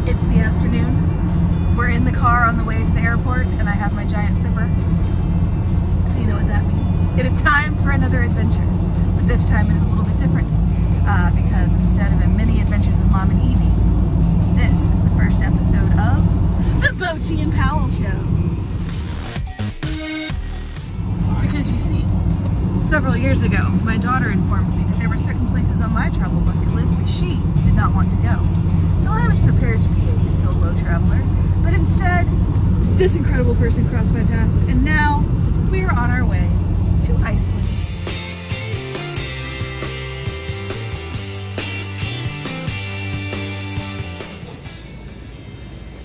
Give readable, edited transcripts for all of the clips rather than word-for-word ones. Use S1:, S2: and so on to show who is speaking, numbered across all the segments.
S1: It's the afternoon. We're in the car on the way to the airport, and I have my giant zipper. So you know what that means. It is time for another adventure. But this time it is a little bit different. Because instead of a mini adventures of Mom and Evie, this is the first episode of the Bocci and Powell Show. Because you see, several years ago, my daughter informed me that there were certain places on my travel bucket list that she did not want to go. So I was prepared to be a solo traveler, but instead, this incredible person crossed my path, and now we are on our way to Iceland.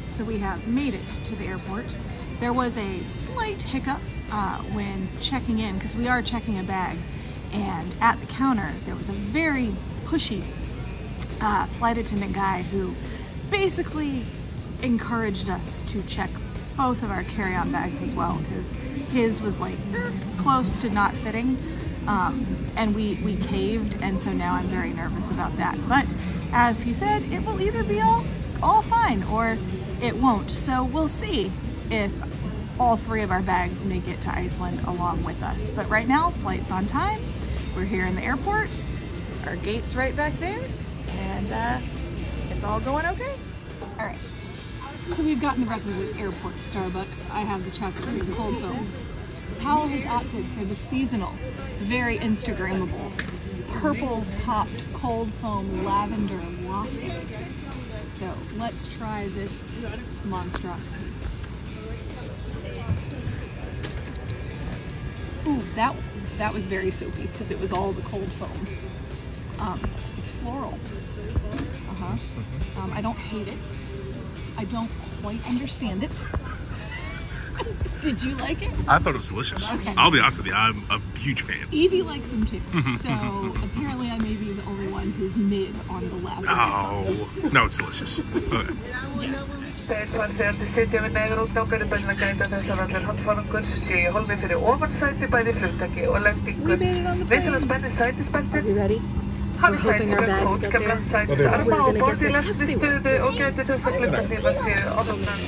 S1: So we have made it to the airport. There was a slight hiccup when checking in, because we are checking a bag, and at the counter there was a very pushy flight attendant guy who basically encouraged us to check both of our carry-on bags as well, because his was like close to not fitting, and we caved, and so now I'm very nervous about that. But as he said, it will either be all fine or it won't. So we'll see if all three of our bags make it to Iceland along with us. But right now, flight's on time. We're here in the airport. Our gate's right back there, and it's all going okay. All right. So we've gotten the requisite airport Starbucks. I have the chocolate cream cold foam. Powell has opted for the seasonal, very Instagrammable, purple-topped cold foam lavender latte. So let's try this monstrosity. Ooh, that was very soapy because it was all the cold foam. It's floral. I don't hate it. I don't quite understand it. Did you like it?
S2: I thought it was delicious. Okay. I'll be honest with you, I'm a huge fan.
S1: Evie likes them too. So apparently I may be the only one who's mid on the lavender.
S2: Oh, no, it's delicious. Okay.
S3: Þegar þið sitja við neyðarútgangar best að gæta þess að allir handfarangur sé í hólfi fyrir ofan sæti bæði flugtaki og lendingu. Við sem að spenni sætisbeltið hafi sætisbelt hótskaplan sætisarma og borði lestri stöðu og gæti þess að gluggarhnífar séu á þóknan.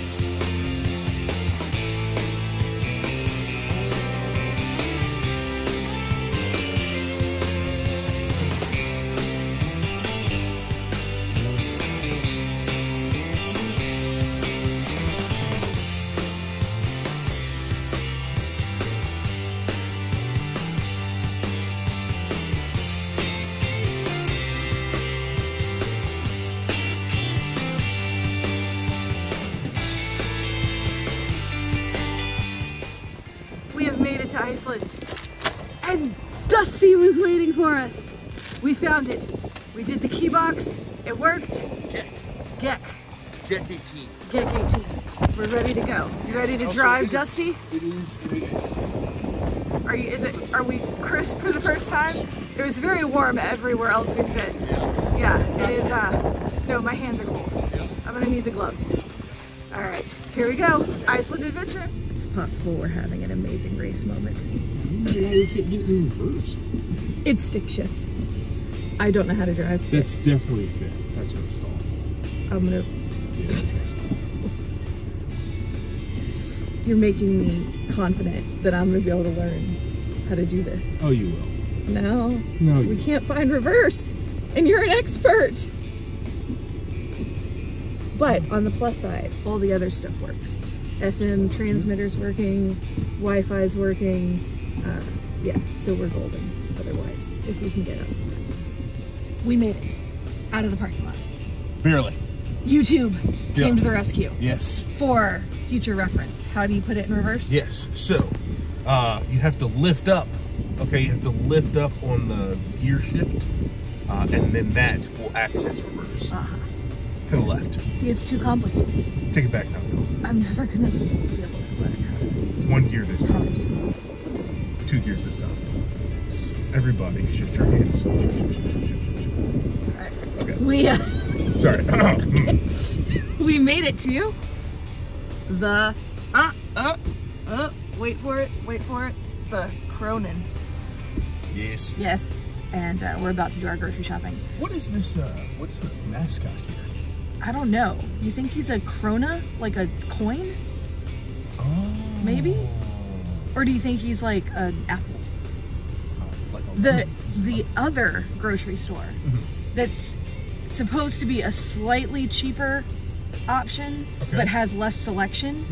S1: Made it to Iceland, and Dusty was waiting for us. We found it. We did the key box. It worked. Gek
S4: 18.
S1: Gek 18. We're ready to go. You ready to drive, Dusty?
S4: It is.
S1: Are we crisp for the first time? It was very warm everywhere else we've been. Yeah, it is. No, my hands are cold. I'm gonna need the gloves. All right, here we go. Iceland adventure. It's possible we're having an amazing race moment.
S4: We can't get in reverse.
S1: It's stick shift. I don't know how to drive stick.
S4: That's definitely fifth. That's gonna stall.
S1: I'm gonna...
S4: Yeah, that's gonna stall.
S1: You're making me confident that I'm gonna be able to learn how to do this.
S4: Oh, you will.
S1: No.
S4: No,
S1: we can't find reverse, and you're an expert. But on the plus side, all the other stuff works. FM transmitter's working, Wi-Fi's working. Yeah, so we're golden otherwise, if we can get up. We made it out of the parking lot.
S4: Barely.
S1: YouTube came to the rescue.
S4: Yes.
S1: For future reference, how do you put it in reverse?
S4: Yes, so you have to lift up. Okay, you have to lift up on the gear shift, and then that will access reverse. To the left.
S1: See, it's too complicated.
S4: Take it back now.
S1: I'm never gonna be able to learn how to.
S4: One gear this time. 2 gears this time. Everybody, shift your hands. Shift.
S1: All right.
S4: Okay.
S1: We
S4: Sorry.
S1: we made it to the wait for it. The Cronin.
S4: Yes.
S1: Yes. And we're about to do our grocery shopping.
S4: What is this? What's the mascot here?
S1: I don't know. You think he's a krona, like a coin?
S4: Oh.
S1: Maybe? Or do you think he's like an apple?
S4: Like
S1: The other grocery store that's supposed to be a slightly cheaper option, but has less selection,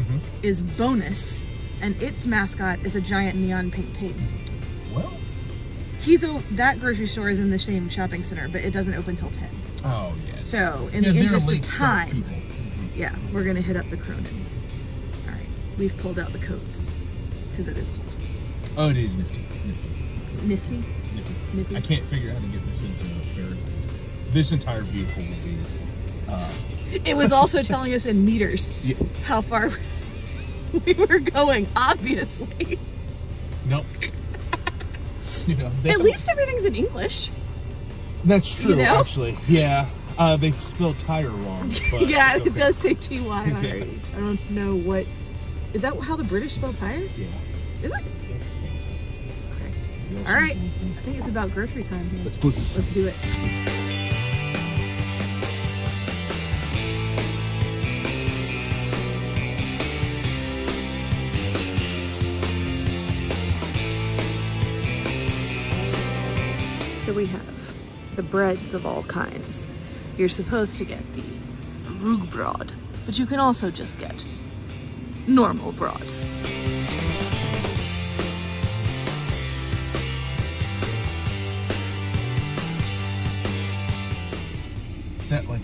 S1: is Bonus, and its mascot is a giant neon pink pig.
S4: Well,
S1: that grocery store is in the same shopping center, but it doesn't open till 10.
S4: oh yeah.
S1: So in the interest of time, yeah, we're gonna hit up the Cronin. All right, we've pulled out the coats because it is cold.
S4: Oh, it is nifty.
S1: Nifty.
S4: Nippy. I can't figure out how to get this into Fahrenheit. This entire vehicle will be.
S1: It was also telling us in meters how far we were going. Obviously.
S4: Nope.
S1: At least everything's in English.
S4: That's true,
S1: you know?
S4: actually. Yeah. They spelled tire wrong. But
S1: yeah,
S4: okay.
S1: It does say TY already. I don't know what. Is that how the British spell tire?
S4: Yeah.
S1: Is it?
S4: I think so.
S1: Okay. All right. I think it's about grocery time here.
S4: Let's boogie.
S1: Let's do it. So we have the breads of all kinds. You're supposed to get the rugbrod, but you can also just get normal broad.
S4: That like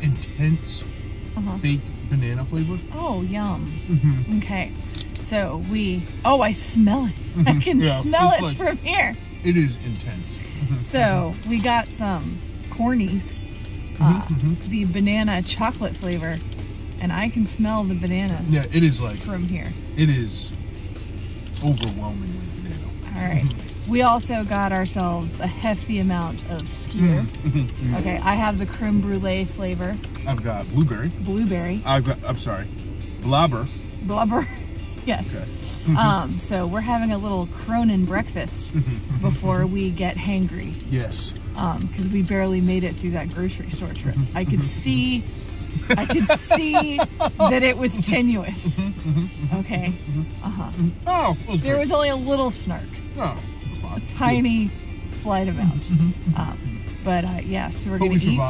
S4: intense fake banana flavor.
S1: Oh, yum. Okay. So I smell it. I can smell it like, from here.
S4: It is intense.
S1: So we got some cornies, the banana chocolate flavor, and I can smell the banana.
S4: Yeah, it is like
S1: from here.
S4: It is overwhelmingly banana.
S1: All right. We also got ourselves a hefty amount of skyr. Okay, I have the creme brulee flavor.
S4: I've got blueberry.
S1: Blueberry.
S4: Blobber.
S1: Blubber. Yes.
S4: Okay.
S1: So we're having a little Cronin breakfast before we get hangry.
S4: Yes.
S1: Because we barely made it through that grocery store trip. I could see that it was tenuous. Okay.
S4: Oh,
S1: there was only a little snark.
S4: Oh,
S1: a tiny, slight amount. Yeah, so we're gonna eat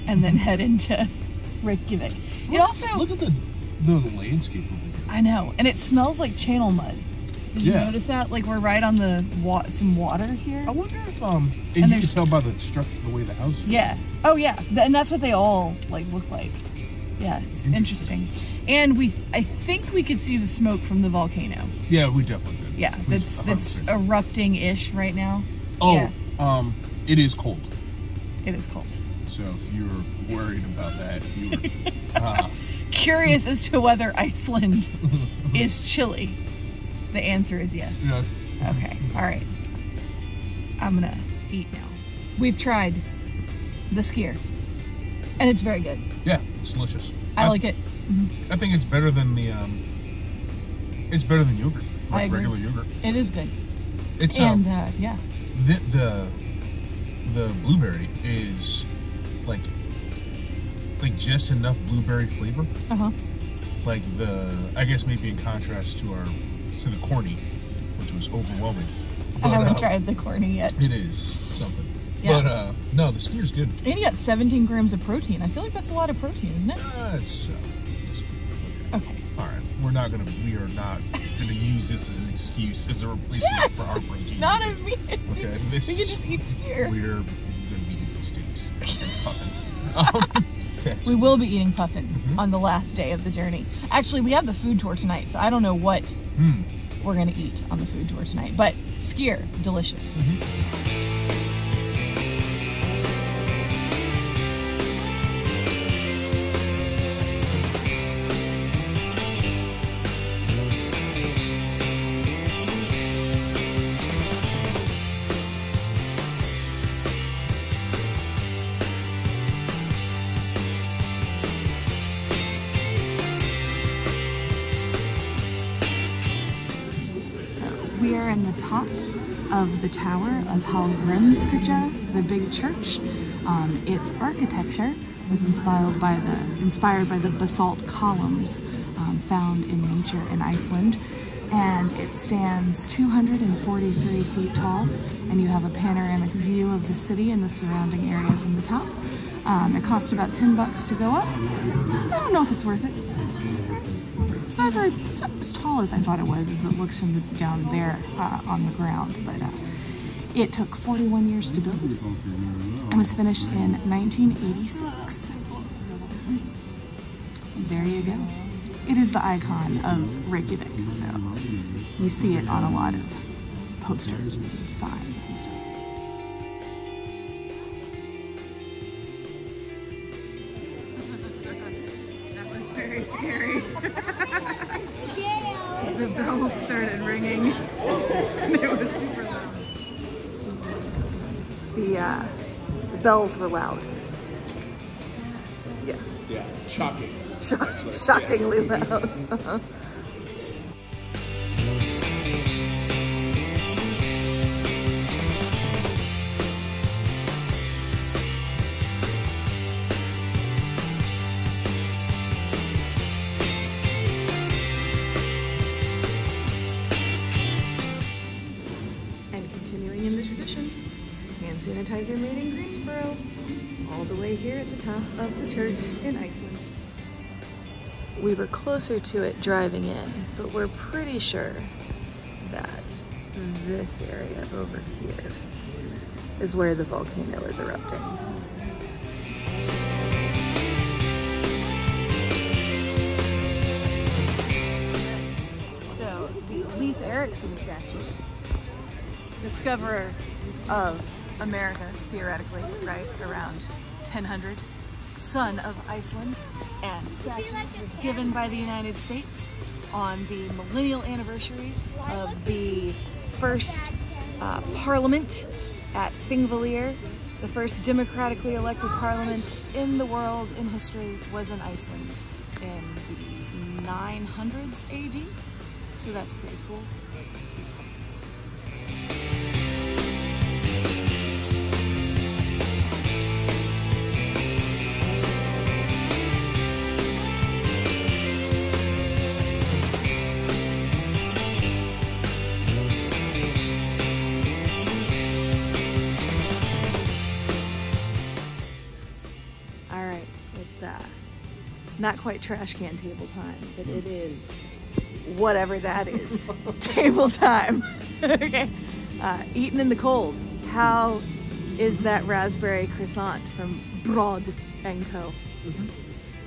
S1: and then head into Reykjavik. It also
S4: look at the landscape over there.
S1: I know, and it smells like channel mud. Did you notice that? Like we're right on the some water here.
S4: I wonder if and you can tell by the structure, the way the houses.
S1: Yeah. Oh yeah, and that's what they all like look like. Yeah, it's interesting. And I think we could see the smoke from the volcano.
S4: Yeah, we definitely could.
S1: Yeah, that's erupting-ish right now.
S4: Oh,
S1: yeah.
S4: It is cold.
S1: It is cold.
S4: So if you're worried about that, you were
S1: curious as to whether Iceland is chilly, the answer is yes.
S4: Yes.
S1: Okay, all right. I'm gonna eat now. We've tried the skyr, and it's very good.
S4: Yeah, it's delicious.
S1: I like it.
S4: I think it's better than the it's better than yogurt, like regular yogurt.
S1: It is good.
S4: It's
S1: yeah.
S4: The blueberry is like just enough blueberry flavor. Like I guess maybe in contrast to the corny, which was overwhelming.
S1: But, I haven't tried the corny yet.
S4: It is something.
S1: Yeah.
S4: But no, the skyr's good.
S1: And you got 17 grams of protein. I feel like that's a lot of protein, isn't it?
S4: It's
S1: okay.
S4: All right. We are not gonna use this as an excuse as a replacement for our protein.
S1: It's not a meat.
S4: Okay.
S1: We can just eat skyr.
S4: We're gonna be eating steaks and puffin. Okay.
S1: We will be eating puffin on the last day of the journey. Actually, we have the food tour tonight, so I don't know what we're gonna eat on the food tour tonight. But skyr, delicious. We are in the top of the tower of Hallgrímskirkja, the big church. Its architecture was inspired by the basalt columns found in nature in Iceland. And it stands 243 feet tall, and you have a panoramic view of the city and the surrounding area from the top. It cost about $10 to go up. I don't know if it's worth it. It's not as tall as I thought it was, as it looks from down there on the ground, but it took 41 years to build and was finished in 1986. There you go. It is the icon of Reykjavik, so you see it on a lot of posters and signs and stuff. That was very scary. The bells started ringing. It was super loud. The bells were loud. Yeah.
S4: Yeah, shocking.
S1: Shockingly loud. And continuing in the tradition, hand sanitizer made in Greensboro, all the way here at the top of the church in Iceland. We were closer to it driving in, but we're pretty sure that this area over here is where the volcano is erupting. So, the Leif Erikson statue, discoverer of America, theoretically, right, around 1000. Son of Iceland, and statue was given by the United States on the millennial anniversary of the first parliament at Thingvellir. The first democratically elected parliament in the world in history was in Iceland in the 900s AD, so that's pretty cool. Not quite trash can table time, but it is whatever that is. Table time. Okay. Eaten in the cold. How is that raspberry croissant from Broad & Co?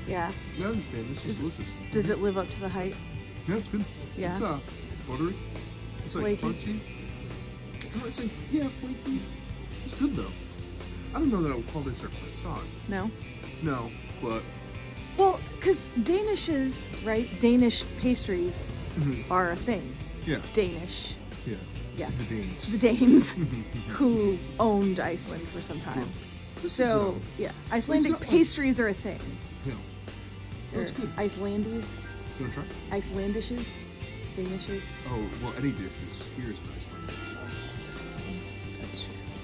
S1: Yeah.
S4: I understand. This is delicious.
S1: Does it live up to the hype?
S4: Yeah, it's good.
S1: Yeah.
S4: It's buttery. It's like
S1: flaky.
S4: crunchy. I would say, yeah, flaky. It's good though. I don't know that I would call this a croissant.
S1: No?
S4: No, but...
S1: Well, because Danishes, right? Danish pastries are a thing.
S4: Yeah.
S1: Danish.
S4: Yeah.
S1: Yeah.
S4: The Danes.
S1: The Danes who owned Iceland for some time.
S4: Sure.
S1: So, yeah. Icelandic pastries are a thing.
S4: Yeah. That's good.
S1: Icelandies.
S4: You want to try?
S1: Icelandishes. Danishes.
S4: Oh, well, any dishes. Here's an Iceland dish.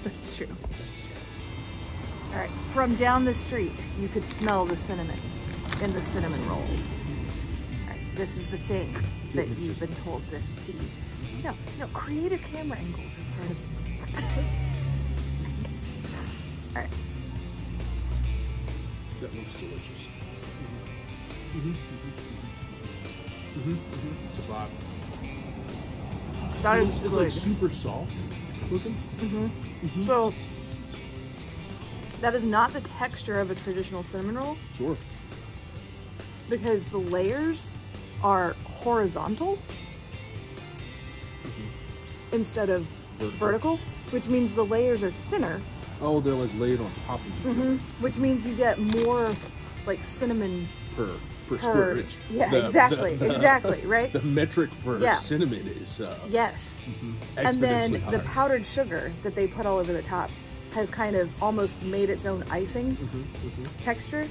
S1: That's true. That's true. All right. From down the street, you could smell the cinnamon in the cinnamon rolls. All right. This is the thing that you've been told to eat. No, creative camera angles are part of it. All right.
S4: That looks delicious. It's a lot.
S1: That is
S4: It's
S1: good.
S4: like super soft looking.
S1: So that is not the texture of a traditional cinnamon roll.
S4: Sure.
S1: Because the layers are horizontal instead of vertical, which means the layers are thinner.
S4: Oh, they're like laid on top of each other.
S1: Which means you get more like cinnamon
S4: Per square inch.
S1: Yeah, exactly, right?
S4: The metric for cinnamon is
S1: yes. And then
S4: exponentially
S1: the
S4: higher.
S1: powdered sugar that they put all over the top has kind of almost made its own icing texture.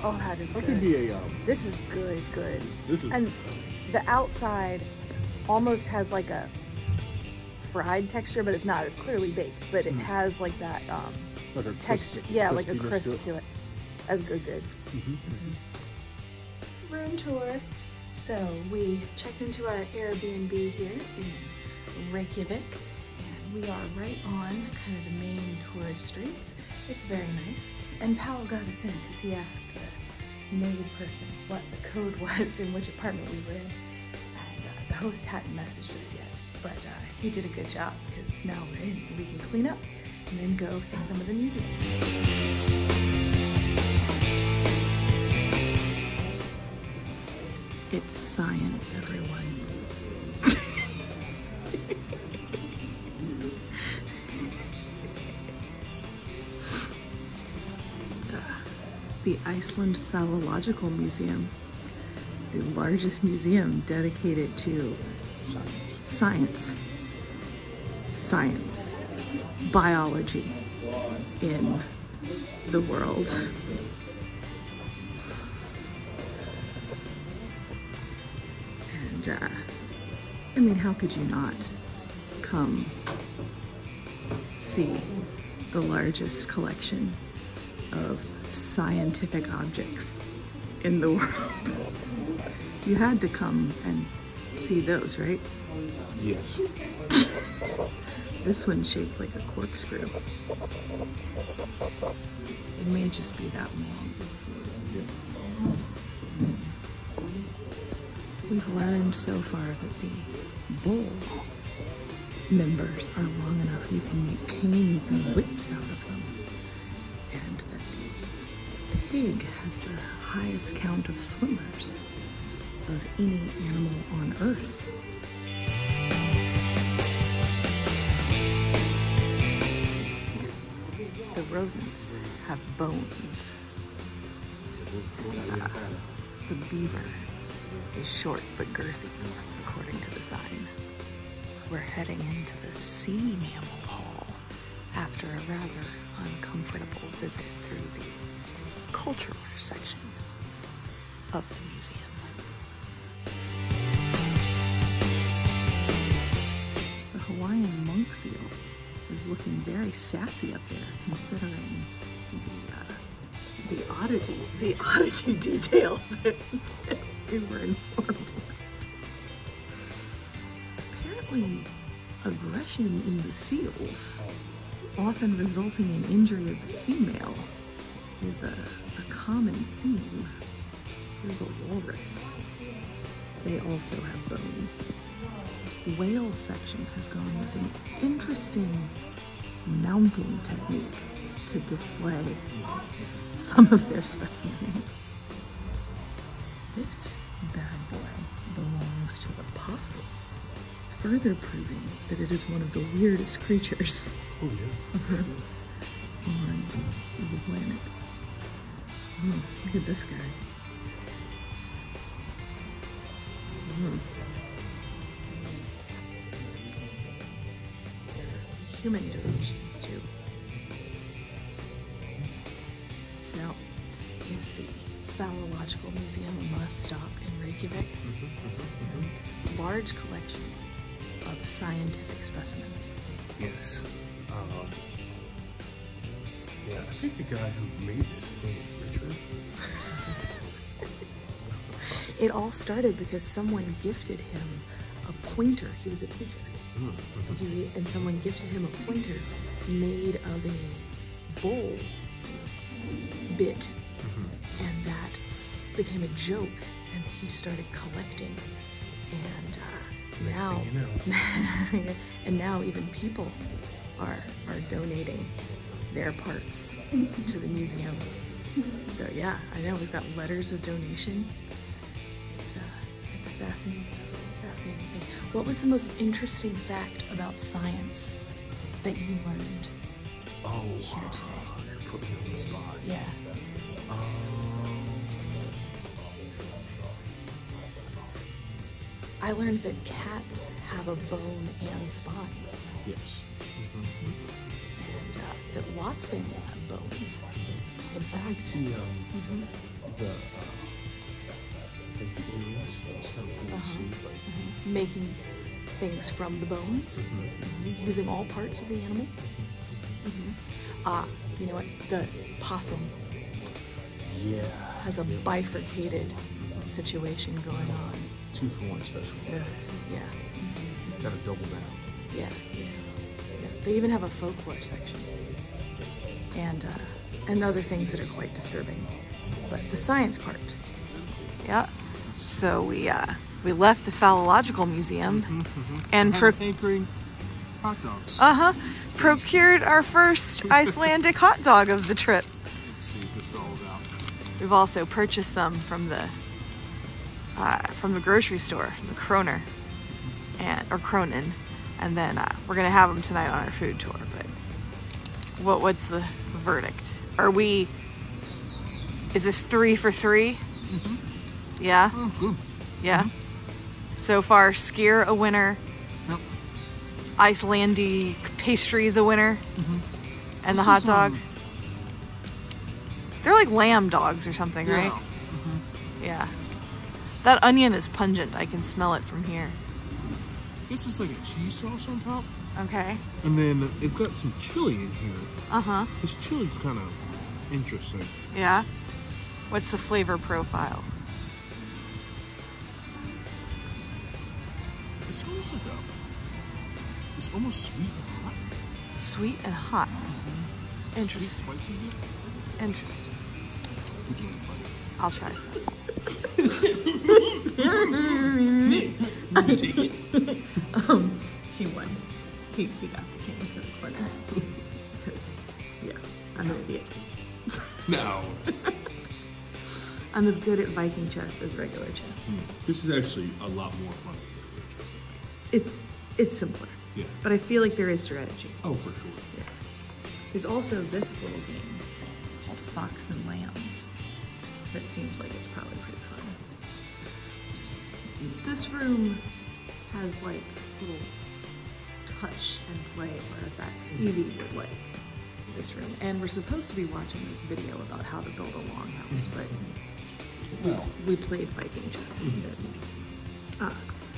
S1: Oh, that is good.
S4: That could be a
S1: This is good.
S4: This is
S1: And the outside almost has like a fried texture, but it's not. It's clearly baked, but it has like that
S4: like a
S1: texture.
S4: crisp,
S1: Yeah, like a
S4: crispiness
S1: crisp to it. That's good. Room tour. So we checked into our Airbnb here in Reykjavik, and we are right on kind of the main tourist streets. It's very nice. And Powell got us in because he asked the maid person what the code was in which apartment we were in. And the host hadn't messaged us yet, but he did a good job because now we're in and we can clean up and then go hit some of the museums. It's science, everyone. It's the Iceland Phallological Museum, the largest museum dedicated to science, biology in the world. I mean, how could you not come see the largest collection of scientific objects in the world? You had to come and see those, right?
S4: Yes.
S1: This one's shaped like a corkscrew. It may just be that long. We've learned so far that the bull members are long enough you can make canes and whips out of them, and that the pig has the highest count of swimmers of any animal on Earth. The rodents have bones. And, the beaver is short but girthy, according to the sign. We're heading into the sea mammal hall after a rather uncomfortable visit through the cultural section of the museum. The Hawaiian monk seal is looking very sassy up there, considering the oddity detail that we were informed about. Apparently, aggression in the seals, often resulting in injury of the female, is a common theme. There's a walrus. They also have bones. Whale section has gone with an interesting mounting technique to display some of their specimens. This bad boy belongs to the possum, further proving that it is one of the weirdest creatures on the planet. Oh, look at this guy. Human donations too. So, is the Phallological Museum a must-stop in Reykjavik? Large collection of scientific specimens.
S4: Yes. Yeah, I think the guy who made this thing is Richard.
S1: It all started because someone gifted him a pointer. He was a teacher. And someone gifted him a pointer made of a bull bit. And that became a joke, and he started collecting. And now, and now even people are donating their parts to the museum. So yeah, I know we've got letters of donation. It's a fascinating thing. What was the most interesting fact about science that you learned here today?
S4: You're putting me on the spot.
S1: Yeah. I learned that cats have a bone and spines.
S4: Yes.
S1: And that lots of animals have bones. In fact,
S4: the earrings, those kind of cool to see, like
S1: making things from the bones, using all parts of the animal. You know what? The possum
S4: Yeah.
S1: Has a bifurcated situation going on.
S4: 2-for-1 special.
S1: Yeah.
S4: Got a double down.
S1: Yeah. They even have a folklore section. And other things that are quite disturbing. But the science part. Yeah. So we left the Phallological Museum and
S4: hankering hot dogs.
S1: procured our first Icelandic hot dog of the trip.
S4: Let's see what this is all about.
S1: We've also purchased some from the grocery store, the Kroner, or Cronin, and then we're gonna have them tonight on our food tour. But what's the verdict? Is this 3 for 3? Yeah?
S4: Oh, good.
S1: Yeah? So far, skyr a winner.
S4: Yep.
S1: Icelandic pastry is a winner. And the hot dog. They're like lamb dogs or something, right? Yeah. That onion is pungent. I can smell it from here.
S4: This is like a cheese sauce on top.
S1: Okay.
S4: And then it's got some chili in here.
S1: Uh-huh.
S4: This chili's kind of interesting.
S1: Yeah? What's the flavor profile?
S4: It's almost like it's almost sweet and hot.
S1: Sweet and hot. Interesting.
S4: Sweet, spicy.
S1: Interesting.
S4: Would you like to bite?
S1: I'll try some. He won. He got the king to the corner. Yeah, I'm an idiot.
S4: No.
S1: I'm as good at Viking chess as regular chess.
S4: This is actually a lot more fun than regular chess, I think.
S1: It's simpler.
S4: Yeah.
S1: But I feel like there is strategy.
S4: Oh, for sure.
S1: Yeah. There's also this little game called Fox and Lambs that seems like it's probably pretty fun. This room has like little touch and play artifacts Evie would like this room. And we're supposed to be watching this video about how to build a longhouse, but we played Viking chess instead.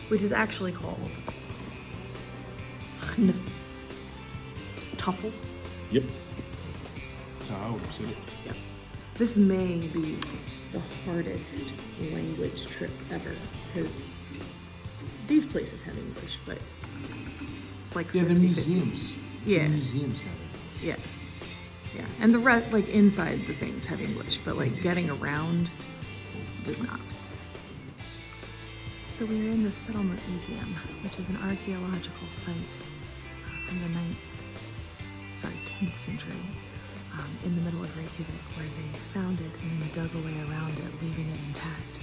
S1: Which is actually called Tuffle.
S4: Yep. That's how I would have said it.
S1: Yep. This may be the hardest language trip ever because these places have English, but it's like 50-50.
S4: The museums.
S1: Yeah.
S4: The museums have it.
S1: Yeah. Yeah. And the rest, like inside the things have English, but like getting around does not. So we are in the Settlement Museum, which is an archaeological site from the 10th century in the middle of Reykjavik, where they found it and then dug away around it, leaving it intact.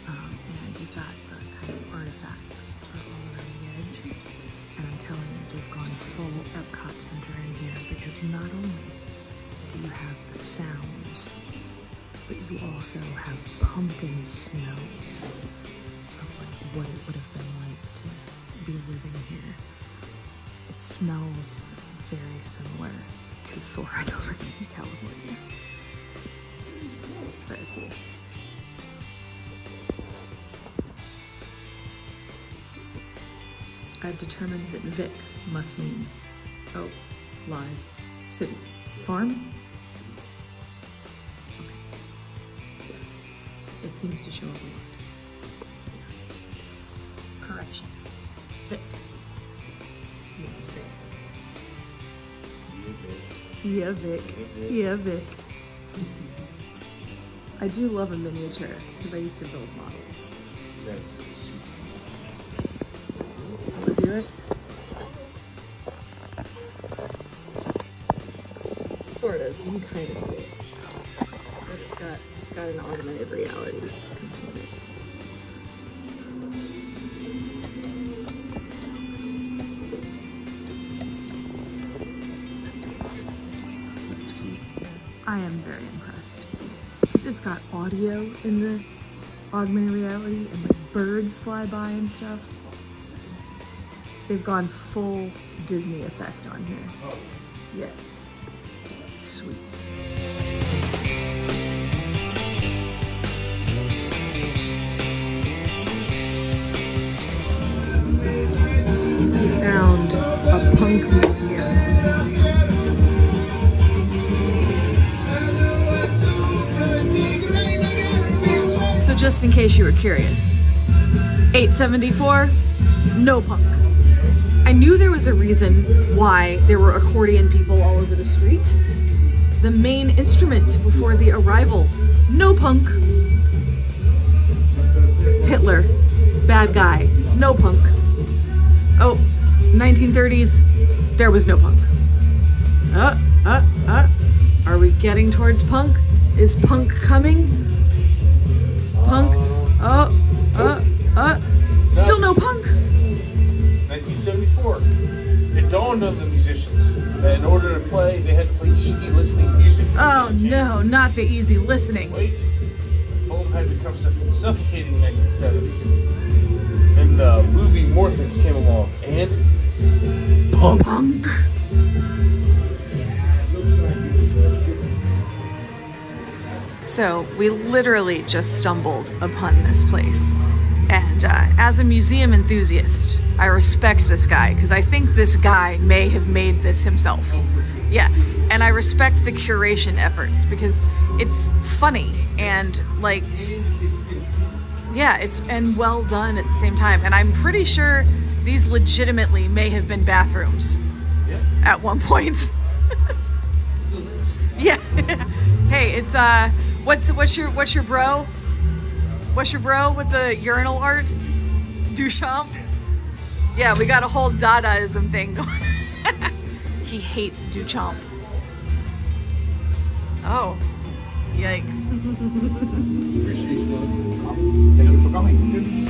S1: And you've got the kind of artifacts all around the edge. And I'm telling you, they've gone full Epcot Center in here because not only do you have the sounds, but you also have pumped-in smells of like what it would have been like to be living here. It smells very similar to Soarin' over in California. It's very cool. I've determined that Vic must mean, oh, lies, city. Farm? Okay. Yeah. It seems to show up a lot. Correction. Vic. Means Vic. Yeah, Vic. Yeah, Vic. I do love a miniature because I used to build models.
S4: That's super.
S1: Want to do it? Sort of. You can kind of do it. But it's got an augmented reality component.
S4: That's cool.
S1: I am very impressed. It's got audio in the augmented reality and like birds fly by and stuff. They've gone full Disney effect on here.
S4: Oh.
S1: Yeah. Sweet. We found a punk museum.
S5: I know I do,
S1: just in case you were curious, 874, no punk. I knew there was a reason why there were accordion people all over the street. The main instrument before the arrival, no punk. Hitler, bad guy, no punk. Oh, 1930s, there was no punk. Are we getting towards punk? Is punk coming? Punk, still no punk.
S4: 1974. It dawned on the musicians that in order to play, they had to play easy listening music.
S1: Oh no, not the easy listening.
S4: Wait, foam had become suffocating in 1970. And the movie Morphins came along, and punk.
S1: So we literally just stumbled upon this place. And as a museum enthusiast, I respect this guy because I think this guy may have made this himself. Yeah, and I respect the curation efforts because it's funny and like, yeah, it's and well done at the same time. And I'm pretty sure these legitimately may have been bathrooms at one point. Yeah. Hey, it's what's your bro? What's your bro with the urinal art? Duchamp? Yeah, we got a whole Dadaism thing going. He hates Duchamp. Oh, yikes.
S4: Thank you for coming.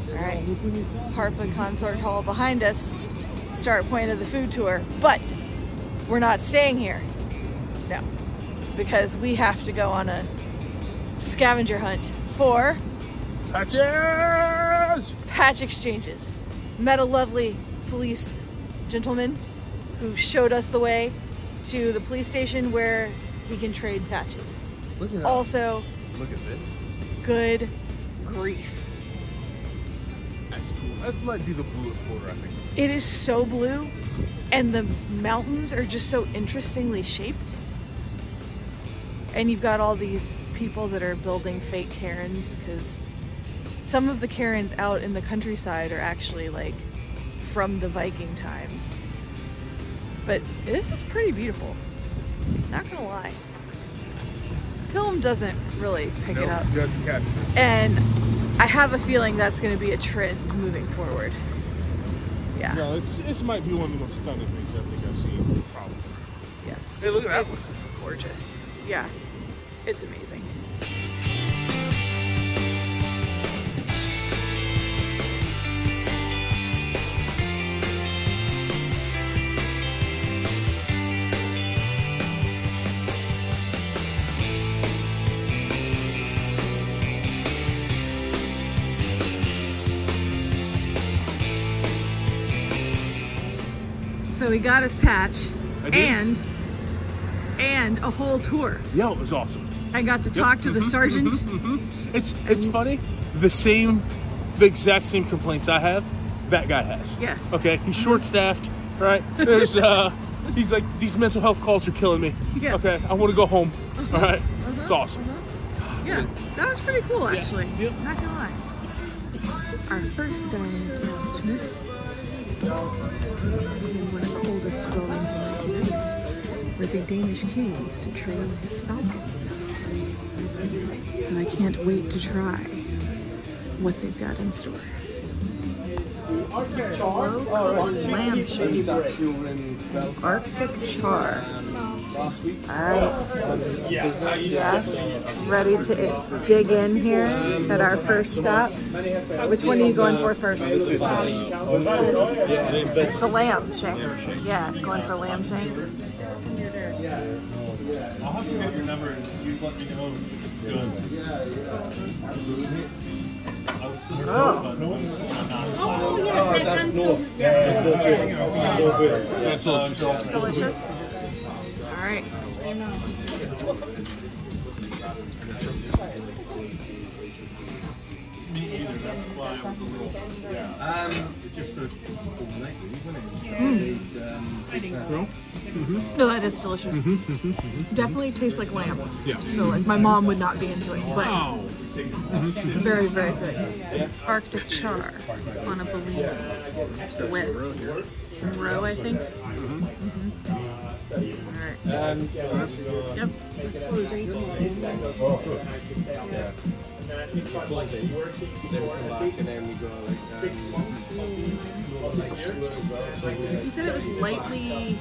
S1: All right, Harpa Consort Hall behind us. Start point of the food tour, but we're not staying here. No, because we have to go on a scavenger hunt for
S4: Patches!
S1: patch exchanges. Met a lovely police gentleman who showed us the way to the police station where he can trade patches.
S4: Look at that.
S1: Also,
S4: Look at this.
S1: good grief.
S4: That might be the bluest border, I think.
S1: It is so blue, and the mountains are just so interestingly shaped. And you've got all these people that are building fake cairns, because some of the cairns out in the countryside are actually like from the Viking times. But this is pretty beautiful, not gonna lie. Film doesn't really pick it up.
S4: Doesn't capture it.
S1: And I have a feeling that's gonna be a trend moving forward. Yeah.
S4: No, this might be one of the most stunning things I think I've seen, probably.
S1: Yeah.
S4: Hey, look at that
S1: It's gorgeous. Yeah. It's amazing. So he got his patch and a whole tour.
S4: Yeah, it was awesome.
S1: I got to talk to the sergeant.
S4: It's funny. The exact same complaints I have, that guy has.
S1: Yes.
S4: Okay, he's short-staffed, right? There's he's like, these mental health calls are killing me.
S1: Yeah.
S4: Okay, I want to go home. All right, it's awesome.
S1: Yeah, that was pretty cool actually.
S4: Yep.
S1: Not gonna lie. Our first dining establishment is in one of the oldest buildings in Reykjavik, where the Danish king used to train his falcons. So I can't wait to try what they've got in store. Lamb shake, Arctic char. Alright, yes, ready to dig in here at our first stop. Which one are you going for first? The lamb shank. Yeah, going for lamb shank.
S4: I'll have to get your number and you let me know if it's good.
S1: Oh,
S5: that's north. That's
S1: delicious. All right. No, that is delicious. Definitely tastes like lamb.
S2: Yeah.
S1: So like my mom would not be into it, but very, very good. Arctic char on a believer with some roe, I think. All right. Yep. You said it was lightly.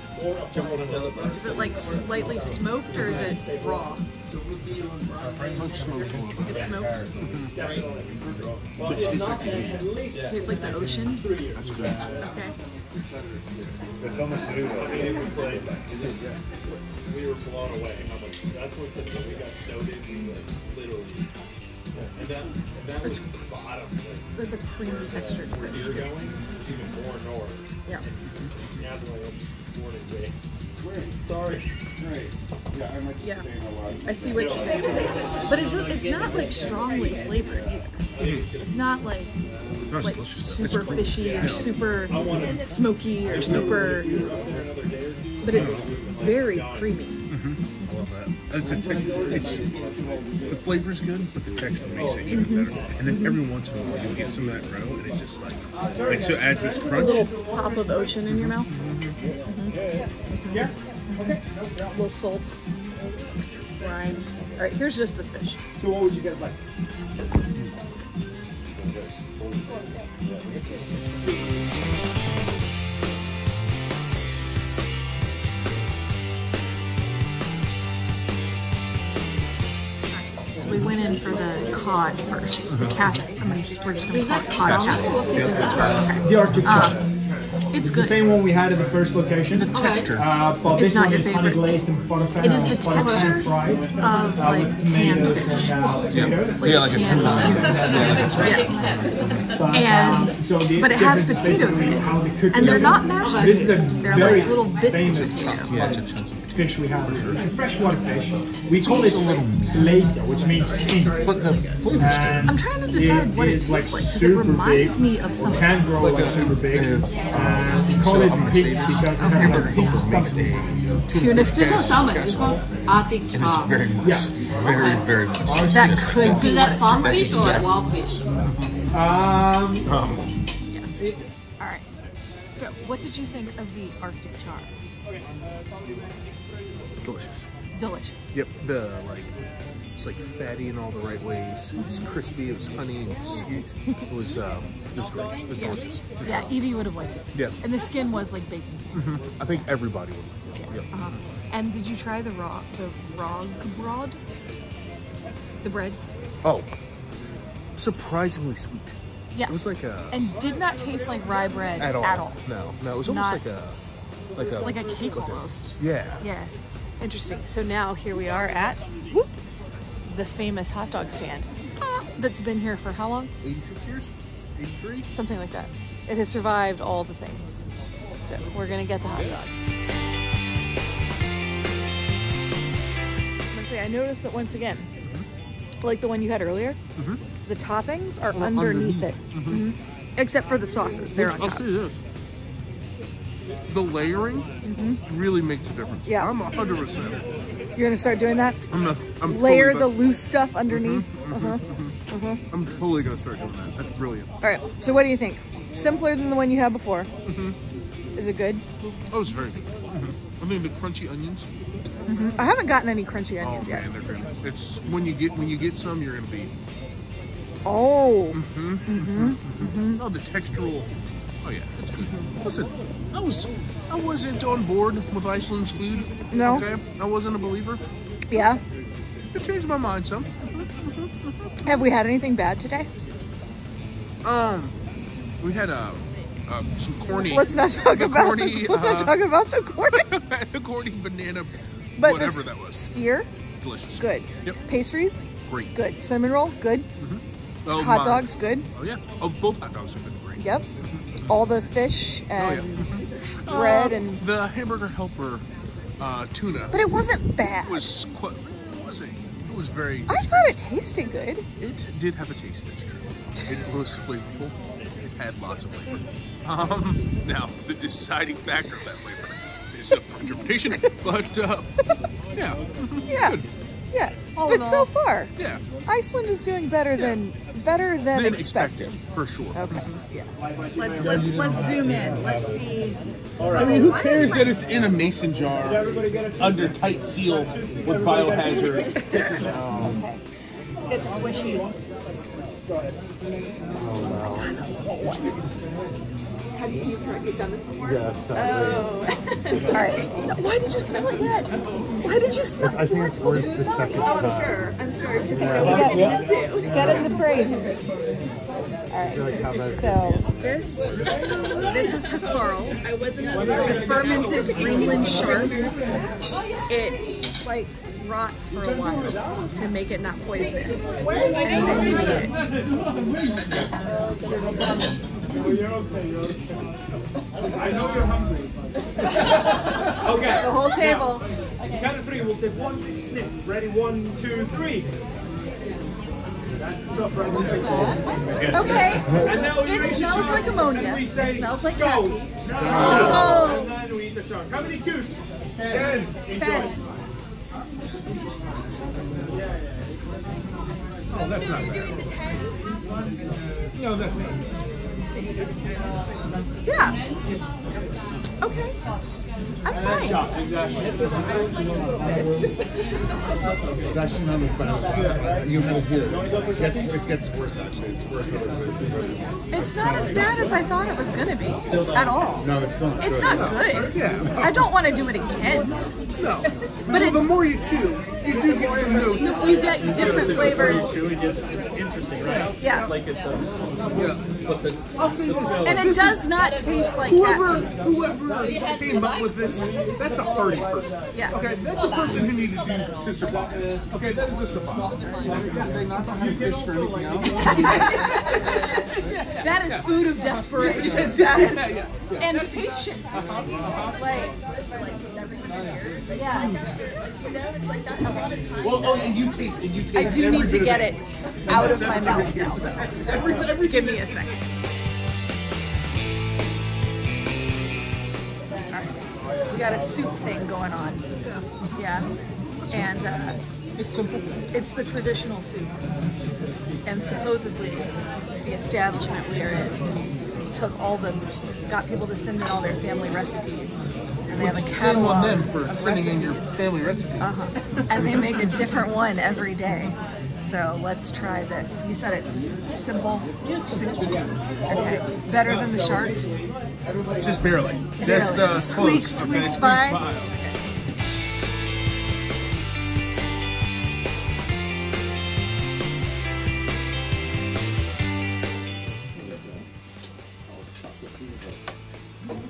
S1: Is it like slightly smoked or is it raw? It's smoked. It tastes like the ocean.
S2: That's good.
S1: Okay.
S5: There's so much to do though. It was like, we were blown away how much. That's what we got snowed in, literally. And that was the bottom.
S1: There's a creamy texture to
S5: Where
S1: it.
S5: you're going, even more north.
S1: Yeah.
S5: Now it's like morning day. Sorry.
S6: Great. Yeah, I'm like
S1: Yeah.
S6: saying a lot.
S1: I see what you're saying. But it's not like strongly flavored either. It's not like super fishy or super smoky or super, but it's very creamy.
S2: I love that. It's the flavor's good, but the texture makes it even better. And then every once in a while you'll get some of that roe, and it just like so it adds this
S1: A
S2: crunch.
S1: little pop of ocean in your mouth.
S6: Yeah. Okay.
S1: A little salt, brine. All right, here's just the fish.
S6: So what would you guys like?
S1: So we went in for the cod first. The castle. We're just going to call it cod castle.
S6: The Arctic char.
S1: It's
S6: It's
S1: good.
S6: the same one we had at the first location.
S2: Texture.
S6: But
S1: It's
S6: this
S1: not
S6: one
S1: your
S6: is
S1: favorite.
S6: honey glazed and butter
S1: It is the texture
S6: fried
S1: of like
S6: with
S1: canned
S6: tomatoes
S1: fish.
S6: and potatoes.
S2: Yeah, like a
S1: canned
S2: tuna.
S1: Yeah.
S6: So the
S1: But it has
S6: difference is
S1: potatoes in
S6: basically
S1: it.
S6: how they cook
S1: And they're
S6: it.
S1: not mashed
S6: This is
S1: potatoes.
S6: a
S1: They're
S6: very
S1: like little bits
S6: famous
S1: of potato.
S2: Yeah, it's a chunky.
S6: fish we have. It's a freshwater fish. We call it lake, which means pink.
S2: But the flavor's good.
S1: I'm trying to decide what it
S6: is
S1: tastes
S6: like
S1: like because it
S6: super
S1: reminds
S6: big.
S1: me of something.
S6: Can grow like super big. We call
S2: So
S6: it
S2: I'm gonna
S6: pink
S2: say this.
S6: because it has
S2: Hamburger
S6: like pink
S2: Helper makes
S6: stomach.
S2: a
S1: Tuna fish.
S7: Arctic
S2: and it's
S7: char.
S2: very much,
S6: Yeah.
S2: very much.
S1: That
S2: just
S1: could be
S7: Is that farm
S2: That's
S7: fish or
S2: exactly-
S7: wild fish?
S1: All right. So, what did you think of the Arctic char?
S2: delicious.
S1: Delicious.
S2: Yep, it's like fatty in all the right ways. It was crispy. It was honey and sweet. It was great. It was delicious.
S1: Yeah, Evie would have liked it.
S2: Yeah.
S1: And the skin was like bacon.
S2: I think everybody would like it. Yep.
S1: And did you try the rog broad? The bread?
S2: Oh, surprisingly sweet.
S1: Yeah.
S2: It was like
S1: And did not taste like rye bread
S2: at all.
S1: At all.
S2: No, it was almost
S1: Not-
S2: like a
S1: Like a cake almost.
S2: Yeah.
S1: Yeah. Interesting. So now here we are at the famous hot dog stand that's been here for how long?
S2: 86 years? 83?
S1: Something like that. It has survived all the things. So we're gonna get the hot dogs. I noticed that once again, like the one you had earlier, the toppings are underneath it. Except for the sauces, they're on
S2: I'll
S1: top.
S2: say this. The layering really makes a difference.
S1: Yeah.
S2: I'm 100%.
S1: You're gonna start doing that?
S2: I'm
S1: Layer
S2: totally
S1: the loose stuff underneath.
S2: I'm totally gonna start doing that. That's brilliant.
S1: All right. So what do you think? Simpler than the one you had before. Is it good?
S2: Oh, it's very good. I mean, the crunchy onions.
S1: I haven't gotten any crunchy
S2: Oh
S1: onions yet.
S2: man, they're good. It's when you get some, you're gonna be.
S1: Oh.
S2: Oh, the textural. Oh yeah, it's good. Listen, I wasn't on board with Iceland's food.
S1: No.
S2: Okay, I wasn't a believer.
S1: Yeah.
S2: It changed my mind some.
S1: Have we had anything bad today?
S2: We had some corny.
S1: Let's not talk
S2: the
S1: about
S2: corny,
S1: let's not talk about the corny.
S2: the corny banana.
S1: But
S2: whatever
S1: the
S2: that was.
S1: skier,
S2: Delicious.
S1: good.
S2: Yep.
S1: Pastries,
S2: Great.
S1: good. Cinnamon roll, good.
S2: Oh,
S1: Hot
S2: my-
S1: dogs, good.
S2: Oh yeah. Oh, both hot dogs have been great.
S1: Yep. All the fish
S2: Oh, yeah.
S1: and bread and
S2: The hamburger helper tuna.
S1: But it wasn't bad.
S2: It was quite. It was very.
S1: I thought it tasted good.
S2: It did have a taste. That's true. It was flavorful. It had lots of flavor. Now the deciding factor of that flavor is up for interpretation. But yeah.
S1: Yeah.
S2: Good.
S1: Yeah.
S2: All in
S1: But so
S2: all,
S1: far,
S2: yeah.
S1: Iceland is doing better than expected.
S2: for sure.
S1: Okay. Yeah. Let's zoom in. Let's see.
S4: I mean, who cares that it's in a mason jar under tight seal with biohazard stickers on?
S1: Okay. It's squishy. Have you done this before?
S7: Yes.
S1: Oh. All right. No, why did you smell like that? Why did you smell?
S7: I think it's worse the second time.
S1: I'm sure. Get in the frame. All right. So this is Hakarl. The fermented Greenland shark. It like rots for a while to make it not poisonous, and then you eat it.
S6: I know you're hungry. Okay.
S1: The whole table.
S6: Count of three, we'll take one big sniff. Ready? 1, 2, 3. That's the stuff right there.
S1: Okay.
S6: And now we
S1: It
S6: raise the
S1: smells
S6: shark,
S1: like ammonia.
S6: and we say,
S1: It smells like
S6: go.
S1: happy.
S6: No. And then we eat the shark. How many twos? 10. Enjoy.
S1: 10.
S6: Oh, that's not bad. No, that's not bad.
S1: Yeah. Okay. I'm fine.
S6: Shots, exactly.
S7: It's actually not as bad as last time. You have here. It gets worse, actually. It's worse other places.
S1: It's not as bad as I thought it was gonna be at all.
S7: No, it's still not
S1: It's
S7: good.
S1: not good.
S2: Yeah.
S1: I don't want to do it again.
S2: No.
S1: But
S2: the more you chew, you do get some notes.
S1: You get different flavors.
S5: It's interesting, right?
S1: Yeah.
S5: Like it's
S2: Yeah. I'll say this.
S1: And it
S2: This
S1: does
S2: is-
S1: not taste like
S2: Whoever
S1: cat.
S2: came up with this, that's a hardy person.
S1: Yeah.
S2: Okay, that's a person who needed to survive. Okay, that is a survival.
S7: They not have fish for anything else.
S1: That is food of desperation. That is, and patience. Like, yeah.
S2: Well, and you taste.
S1: I do
S2: every
S1: need to
S2: bit
S1: get
S2: of
S1: it out of my mouth now, though. So give me a second. All right. We got a soup thing going on. Yeah. And
S2: It's simple.
S1: it's the traditional soup. And supposedly, the establishment we are in got people to send in all their family recipes. And they have a
S4: Shame
S1: catalog
S4: on them for
S1: of
S4: sending in
S1: recipes.
S4: your family recipe.
S1: And they make a different one every day. So let's try this. You said it's just simple soup. Okay. Better than the shark?
S2: Just barely. Just
S1: Squeak,
S2: close.
S1: squeak,
S2: Okay,
S1: spy.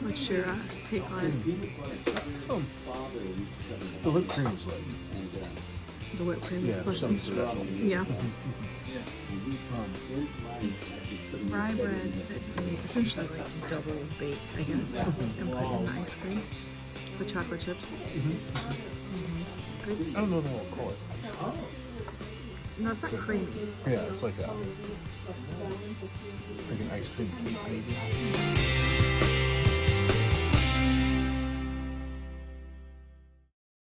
S1: What's your take on it?
S4: The whipped cream is like,
S1: The whipped cream is
S4: yeah, something special.
S1: Yeah. It's rye bread that they essentially like double bake, I guess, and put in the ice cream with chocolate chips. Good.
S4: I don't know what we'll call it.
S1: No, it's not creamy.
S4: Yeah, it's like an ice cream cake maybe.